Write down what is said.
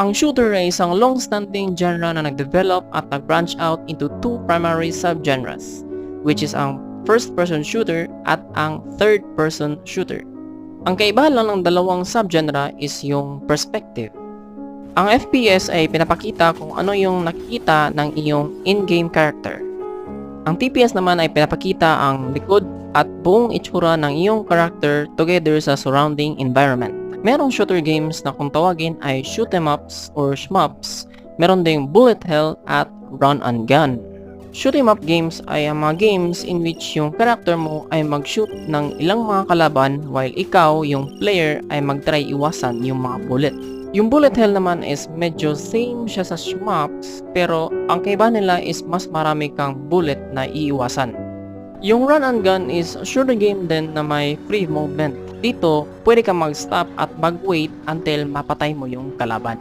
Ang shooter ay isang long-standing genre na nag-develop at nag-branch out into two primary subgenres, which is ang first-person shooter at ang third-person shooter. Ang kaibahan lang ng dalawang subgenre is yung perspective. Ang FPS ay pinapakita kung ano yung nakikita ng iyong in-game character. Ang TPS naman ay pinapakita ang likod at buong itsura ng iyong character together sa surrounding environment. Merong shooter games na kung tawagin ay shoot 'em ups or shmups. Meron ding bullet hell at run and gun. Shoot 'em up games ay ang mga games in which yung character mo ay mag-shoot ng ilang mga kalaban while ikaw, yung player, ay mag-try iwasan yung mga bullet. Yung bullet hell naman is medyo same siya sa shmups, pero ang kaiba nila is mas marami kang bullet na iiwasan. Yung run and gun is a shooter game din na may free movement. Dito, pwede ka mag-stop at mag-wait until mapatay mo yung kalaban.